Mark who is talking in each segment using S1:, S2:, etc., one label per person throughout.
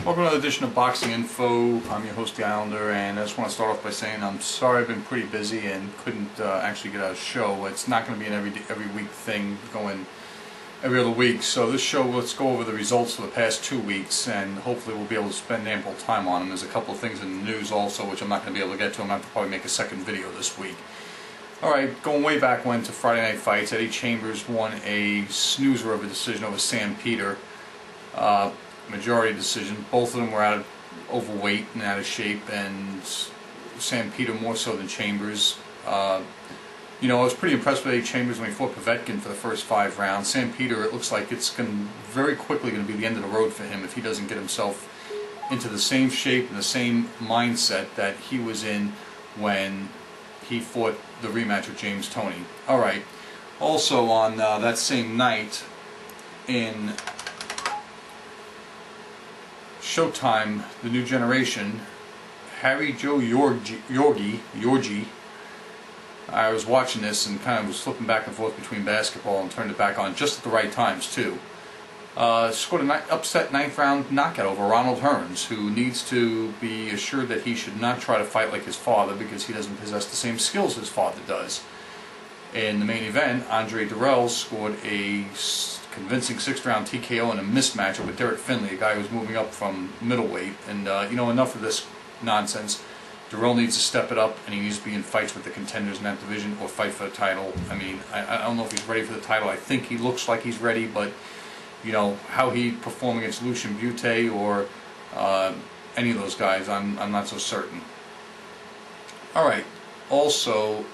S1: Welcome to another edition of Boxing Info. I'm your host, The Islander, and I just want to start off by saying I'm sorry I've been pretty busy and couldn't actually get out a show. It's not going to be an every week thing going every other week. So this show, let's go over the results for the past 2 weeks, and hopefully we'll be able to spend ample time on them. There's a couple of things in the news also, which I'm not going to be able to get to. I'm going to have to probably make a second video this week. Alright, going way back when to Friday Night Fights, Eddie Chambers won a snoozer of a decision over Sam Peter. Majority decision. Both of them were overweight and out of shape, and Sam Peter more so than Chambers. You know, I was pretty impressed with Eddie Chambers when he fought Povetkin for the first 5 rounds. Sam Peter, it looks like it's very quickly going to be the end of the road for him if he doesn't get himself into the same shape and the same mindset that he was in when he fought the rematch with James Toney. Alright, also on that same night in Showtime, The New Generation, Harry Joe Yorgi. I was watching this and kind of was flipping back and forth between basketball and turned it back on just at the right times too. Scored an upset 9th round knockout over Ronald Hearns, who needs to be assured that he should not try to fight like his father because he doesn't possess the same skills his father does. In the main event, Andrade Chavez scored a convincing 6th round TKO in a mismatch over Derek Finley, a guy who was moving up from middleweight. And you know, enough of this nonsense. Durrell needs to step it up, and he needs to be in fights with the contenders in that division or fight for the title. I mean, I don't know if he's ready for the title. I think he looks like he's ready, but you know, how he performed against Lucian Butte or any of those guys, I'm not so certain. Alright, also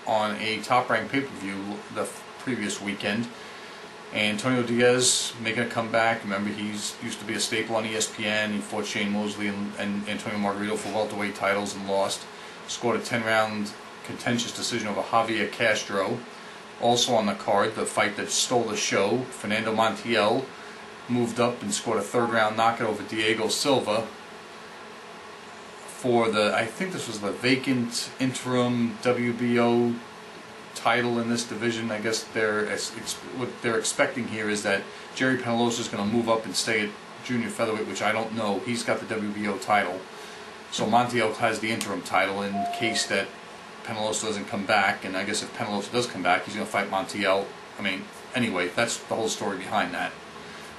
S1: on a top-ranked pay-per-view the previous weekend, Antonio Diaz making a comeback. Remember, he's used to be a staple on ESPN. He fought Shane Mosley and Antonio Margarito for welterweight titles and lost. Scored a 10-round contentious decision over Javier Castro. Also on the card, the fight that stole the show, Fernando Montiel moved up and scored a 3rd round knockout over Diego Silva for the, I think this was the vacant interim WBO title in this division. I guess what they're expecting here is that Jerry Penalosa is going to move up and stay at junior featherweight, which I don't know. He's got the WBO title, so Montiel has the interim title in case that Penalosa doesn't come back. And I guess if Penalosa does come back, he's going to fight Montiel. I mean, anyway, that's the whole story behind that.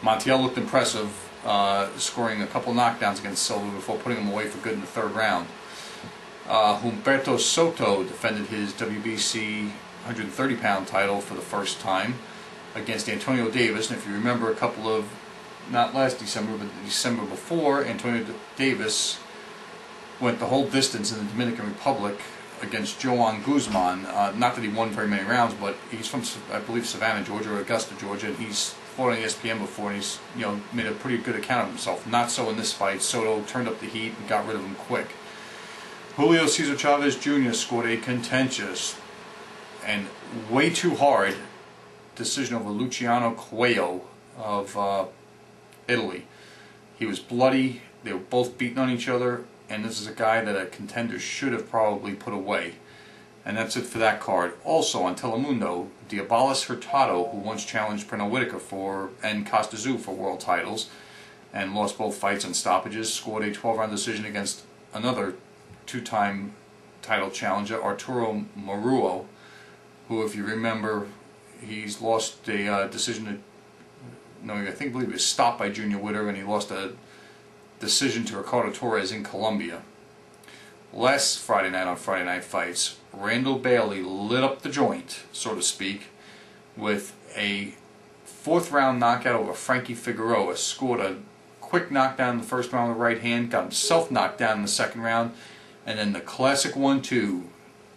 S1: Montiel looked impressive, scoring a couple knockdowns against Silva before putting him away for good in the 3rd round. Humberto Soto defended his WBC 130-pound title for the first time against Antonio Davis. And if you remember, a couple of, not last December, but the December before, Antonio Davis went the whole distance in the Dominican Republic against Joan Guzman. Not that he won very many rounds, but he's from, I believe, Savannah, Georgia, or Augusta, Georgia, and he's fought on ESPN before, and he's, you know, made a pretty good account of himself. Not so in this fight. Soto turned up the heat and got rid of him quick. Julio Cesar Chavez Jr. scored a contentious and way too hard decision over Luciano Cuello of Italy. He was bloody. They were both beating on each other, and this is a guy that a contender should have probably put away. And that's it for that card. Also on Telemundo, Diabolis Hurtado, who once challenged Pernell Whitaker and Costa Azul for world titles and lost both fights on stoppages, scored a 12-round decision against another 2-time title challenger, Arturo Maruo, who, if you remember, he's lost a decision I believe he was stopped by Junior Witter, and he lost a decision to Ricardo Torres in Colombia. Last Friday night on Friday Night Fights, Randall Bailey lit up the joint, so to speak, with a 4th round knockout over Frankie Figueroa. Scored a quick knockdown in the 1st round with the right hand, got himself knocked down in the 2nd round, and then the classic 1-2.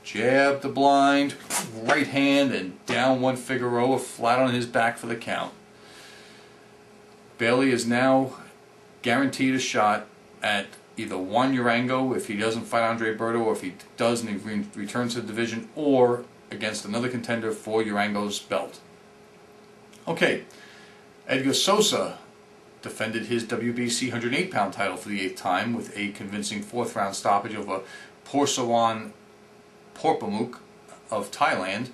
S1: Jab the blind, right hand, and down one Figueroa flat on his back for the count. Bailey is now guaranteed a shot at either Juan Urango if he doesn't fight Andre Berto, or if he does and he returns to the division, or against another contender for Urango's belt. Okay, Edgar Sosa defended his WBC 108-pound title for the 8th time with a convincing 4th round stoppage over Porsawan Porpamuk of Thailand.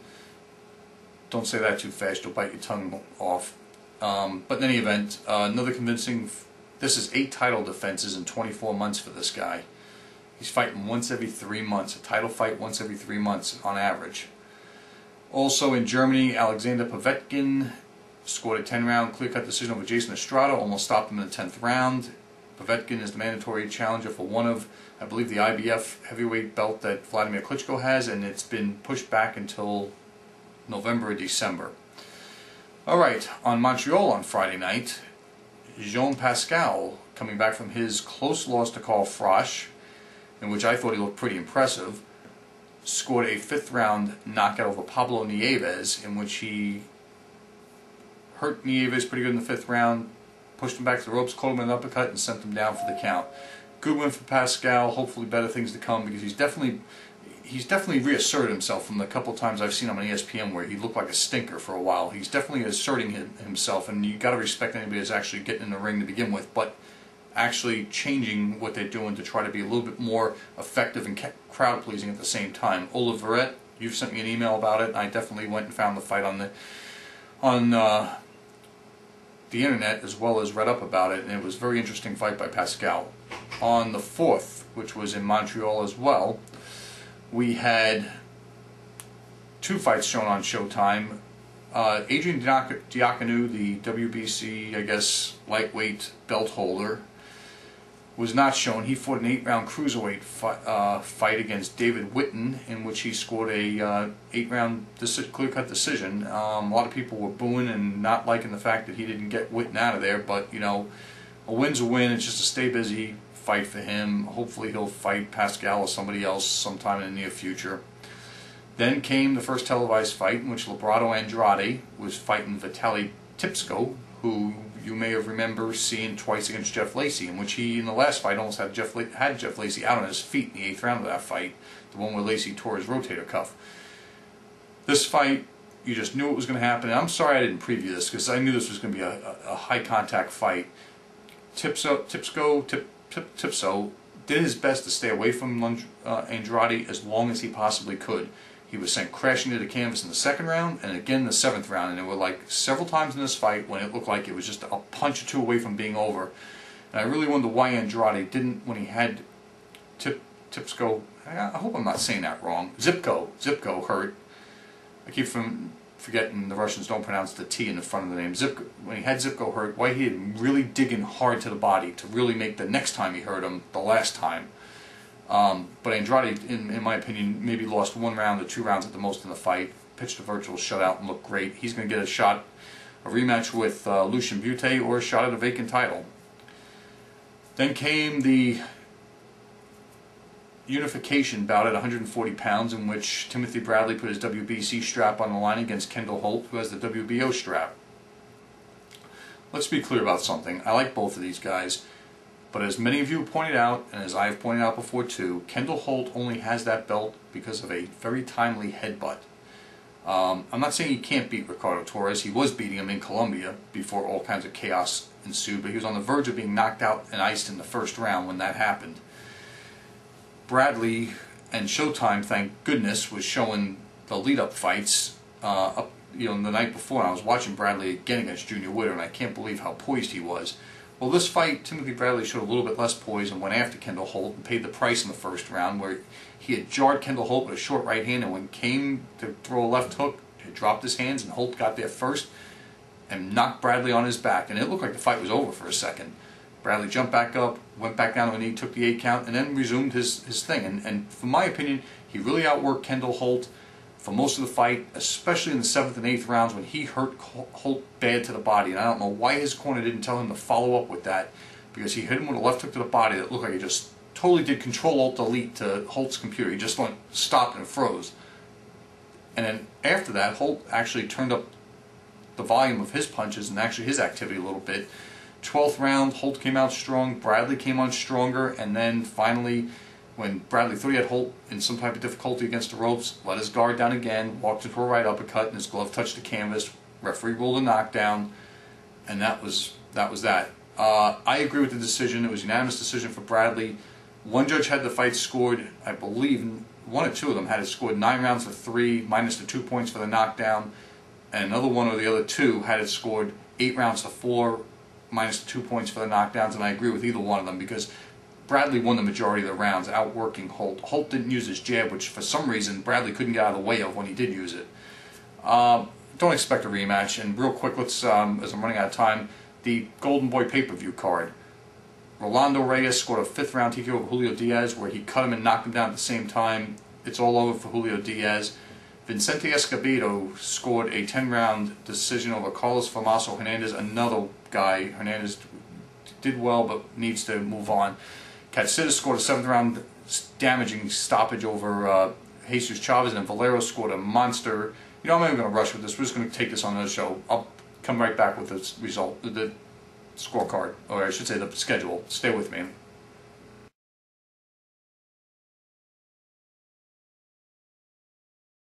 S1: Don't say that too fast, you'll bite your tongue off. But in any event, another convincing This is 8 title defenses in 24 months for this guy. He's fighting once every 3 months, a title fight once every 3 months on average. Also in Germany, Alexander Povetkin scored a 10-round clear-cut decision over Jason Estrada, almost stopped him in the 10th round. Povetkin is the mandatory challenger for one of, I believe, the IBF heavyweight belt that Vladimir Klitschko has, and it's been pushed back until November or December. Alright, on Montreal on Friday night, Jean Pascal, coming back from his close loss to Carl Froch, in which I thought he looked pretty impressive, scored a 5th-round knockout over Pablo Nieves, in which he hurt Nieves pretty good in the 5th round, pushed him back to the ropes, caught him in an uppercut, and sent him down for the count. Good win for Pascal. Hopefully better things to come, because he's definitely reasserted himself from the couple times I've seen him on ESPN where he looked like a stinker for a while. He's definitely asserting himself, and you got to respect anybody that's actually getting in the ring to begin with, but actually changing what they're doing to try to be a little bit more effective and crowd pleasing at the same time. Ola Verrett, you've sent me an email about it, and I definitely went and found the fight on the internet, as well as read up about it, and it was a very interesting fight by Pascal. On the 4th, which was in Montreal as well, we had 2 fights shown on Showtime. Adrian Diaconou, the WBC, I guess, lightweight belt holder, was not shown. He fought an 8-round cruiserweight fight against David Witten, in which he scored a 8-round clear-cut decision. A lot of people were booing and not liking the fact that he didn't get Witten out of there, but, you know, a win's a win. It's just a stay busy fight for him. Hopefully he'll fight Pascal or somebody else sometime in the near future. Then came the first televised fight, in which Librado Andrade was fighting Vitaly Tipsko, who you may have remember seeing twice against Jeff Lacey, in which he, in the last fight, almost had Jeff Lacey out on his feet in the 8th round of that fight, the one where Lacey tore his rotator cuff. This fight, you just knew it was going to happen, and I'm sorry I didn't preview this, because I knew this was going to be a high-contact fight. Tipso did his best to stay away from Andrade as long as he possibly could. He was sent crashing to the canvas in the 2nd round, and again in the 7th round, and there were like several times in this fight when it looked like it was just a punch or two away from being over. And I really wonder why Andrade didn't, when he had Tipsko, I hope I'm not saying that wrong, Zipko hurt. I keep forgetting the Russians don't pronounce the T in the front of the name. Zipko, when he had Zipko hurt, why he didn't really dig in hard to the body to really make the next time he hurt him the last time. But Andrade, in my opinion, maybe lost 1 round or 2 rounds at the most in the fight. Pitched a virtual shutout and looked great. He's going to get a rematch with Lucian Butte, or a shot at a vacant title. Then came the unification bout at 140 pounds, in which Timothy Bradley put his WBC strap on the line against Kendall Holt, who has the WBO strap. Let's be clear about something. I like both of these guys. But as many of you have pointed out, and as I have pointed out before too, Kendall Holt only has that belt because of a very timely headbutt. I'm not saying he can't beat Ricardo Torres. He was beating him in Colombia before all kinds of chaos ensued, but he was on the verge of being knocked out and iced in the 1st round when that happened. Bradley and Showtime, thank goodness, was showing the lead-up fights the night before, and I was watching Bradley again against Junior Witter, and I can't believe how poised he was. Well, this fight, Timothy Bradley showed a little bit less poise and went after Kendall Holt and paid the price in the 1st round, where he had jarred Kendall Holt with a short right hand, and when came to throw a left hook, he dropped his hands, and Holt got there first and knocked Bradley on his back, and it looked like the fight was over for a second. Bradley jumped back up, went back down to a knee, took the 8 count, and then resumed his thing. And from my opinion, he really outworked Kendall Holt for most of the fight, especially in the 7th and 8th rounds when he hurt Holt bad to the body. And I don't know why his corner didn't tell him to follow up with that, because he hit him with a left hook to the body that looked like he just totally did Control-Alt-Delete to Holt's computer. He just went, stopped, and froze. And then after that, Holt actually turned up the volume of his punches and actually his activity a little bit. 12th round, Holt came out strong, Bradley came on stronger, and then finally, when Bradley thought he had Holt in some type of difficulty against the ropes, let his guard down again, walked into a right uppercut, and his glove touched the canvas. Referee ruled a knockdown, and that was that. I agree with the decision. It was a unanimous decision for Bradley. One judge had the fight scored, I believe, 1 or 2 of them had it scored 9 rounds to 3, minus the 2 points for the knockdown, and another one or the other 2 had it scored 8 rounds to 4, minus 2 points for the knockdowns, and I agree with either one of them because Bradley won the majority of the rounds, outworking Holt. Holt didn't use his jab, which for some reason Bradley couldn't get out of the way of when he did use it. Don't expect a rematch. And real quick, let's, as I'm running out of time, the Golden Boy pay-per-view card. Rolando Reyes scored a 5th round TKO over Julio Diaz where he cut him and knocked him down at the same time. It's all over for Julio Diaz. Vicente Escobedo scored a 10-round decision over Carlos Formoso Hernandez, another guy. Hernandez did well but needs to move on. Katsidas scored a 7th round damaging stoppage over Jesus Chavez, and Valero scored a monster. You know, I'm not even going to rush with this. We're just going to take this on another show. I'll come right back with the result, the scorecard, or I should say the schedule. Stay with me.